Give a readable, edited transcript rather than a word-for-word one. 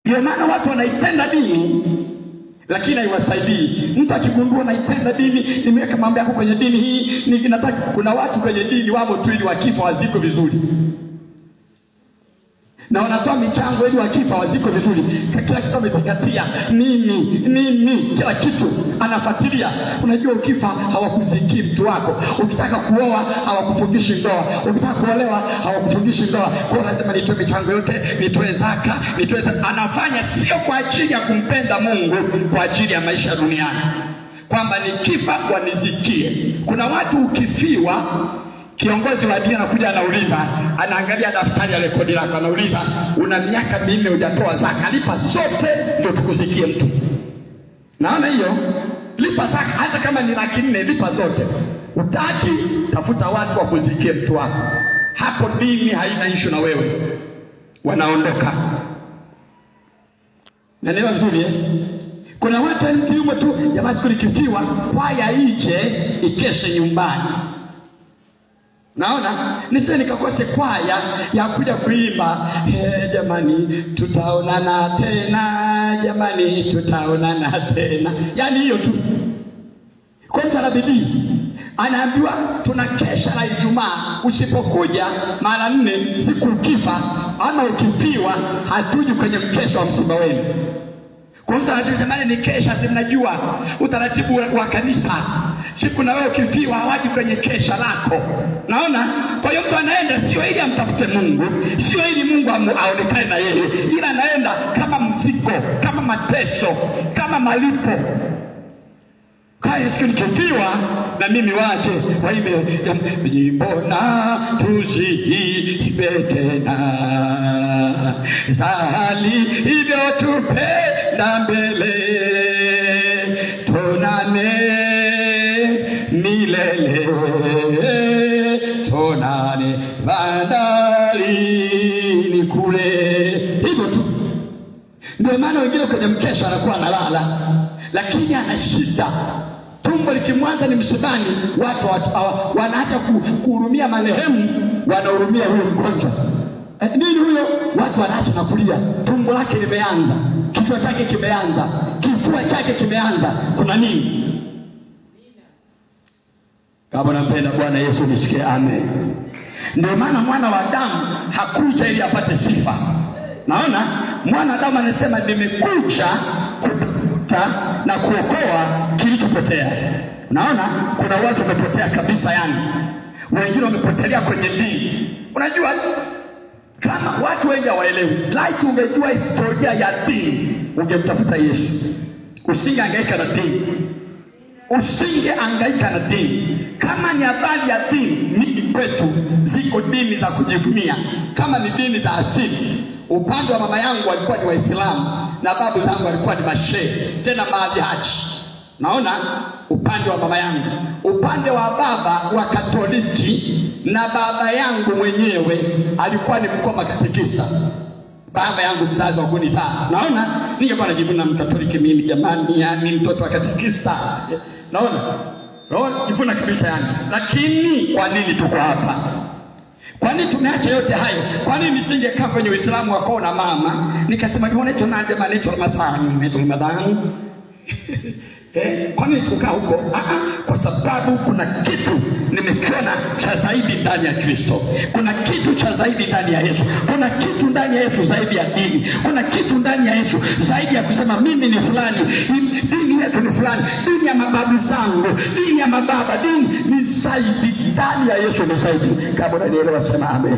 Ndio maana watu wanaipenda dini lakini haiwasaidii. Mtu akigundua naipenda dini, nimeweka mambo yako kwenye dini hii, ninataka. Kuna watu kwenye dini wamo tu ili wakifa waziko vizuri, na wanatoa michango ili wakifa waziko vizuri. Kila kitu amezingatia nini, kila kitu anafuatilia. Unajua ukifa hawakuzikii mtu wako, ukitaka kuoa hawakufungishi ndoa, ukitaka kuolewa hawakufungishi ndoa. Kwa lazima nitoe michango yote, nitoe zaka, anafanya sio kwa ajili ya kumpenda Mungu, kwa ajili ya maisha duniani, kwamba nikifa wanizikie. Kuna watu ukifiwa, kiongozi wa dini anakuja anauliza, anaangalia daftari ya rekodi lako, anauliza una miaka 4 hujatoa zaka, lipa zote ndio tukuzikie mtu. Naona hiyo, lipa zaka, hata kama ni 400,000 lipa zote. Utaki, tafuta watu wa kuzikie mtu wako. Hapo dini haina issue na wewe, wanaondoka. Na neno nzuri Kuna watu walipiumwa tu, jamaa siku nikifiwa kwaya ije ikeshe nyumbani. Naona nisije nikakose kwaya ya kuja kuimba, jamani tutaonana tena, jamani tutaonana tena. Yaani hiyo tu. Kwa mtu ana bidii, anaambiwa tunakesha la Ijumaa, usipokuja mara 4 siku ukifa ama ukifiwa hatuji kwenye mkesha wa msiba wenu. Kwa mtu anasema jamani ni kesha, si mnajua utaratibu wa kanisa, siku na wewe ukifiwa hawaji kwenye kesha lako. Naona? Kwa hiyo mtu anaenda sio ili amtafute Mungu, sio ili Mungu aonekane na yeye, ila anaenda kama mzigo, kama mateso, kama malipo. Kaya siku nikifiwa na mimi waje waimbe mbona tuziimbe tena, zali hivyo tupenda mbele, tonane milele, tonane bandarini kule. Hivyo tu. Ndio maana wengine kwenye mkesha anakuwa analala, lakini ana shida. Tumbo likimwanza ni msibani, watu wanaacha kuhurumia marehemu, wanahurumia huyo mgonjwa. Nini huyo? Watu wanaacha na kulia. Tumbo lake limeanza, kichwa chake kimeanza, kifua chake kimeanza. Kuna nini? Kama nampenda Bwana Yesu nisikie amen. Ndio maana mwana wa Adamu hakuja ili apate sifa. Naona mwana wa Adamu anasema nimekuja kutafuta na kuokoa kilichopotea. Unaona kuna watu wamepotea kabisa, yani wengine wamepotelea kwenye dini. Unajua kama watu wengi hawaelewi, like ungejua historia ya dini ungemtafuta Yesu. Usingehangaika na dini, usingehangaika na dini. Kama ni habari ya dini, mimi kwetu ziko dini za kujivunia. Kama ni dini za asili, upande wa mama yangu walikuwa ni Waislamu na babu zangu walikuwa ni mashehe, tena maadhihaji. Naona upande wa mama yangu, upande wa baba wa Katoliki, na baba yangu mwenyewe alikuwa ni mkoma katekista. Baba yangu mzazi wa kuni sana. Naona ningekuwa najivuna Mkatoliki mimi jamani, yani mtoto wa katekista. Naona jivuna kabisa yani. Lakini kwa nini tuko hapa? Kwa nini tumeacha yote hayo? Kwa nini nisingekaa kwenye Uislamu wako na mama nikasema mbona tunaje maneto Ramadhani? Kwa nini sikukaa huko? Kwa sababu kuna kitu nimekiona cha zaidi ndani ya Kristo. Kuna kitu cha zaidi ndani ya Yesu. Kuna kitu ndani ya Yesu zaidi ya dini. Kuna kitu ndani ya Yesu zaidi ya kusema mimi ni fulani, dini yetu ni fulani, dini ya mababu zangu, dini ya mababa, dini ni zaidi. Ndani ya Yesu ni zaidi. Kama unanielewa sema amen.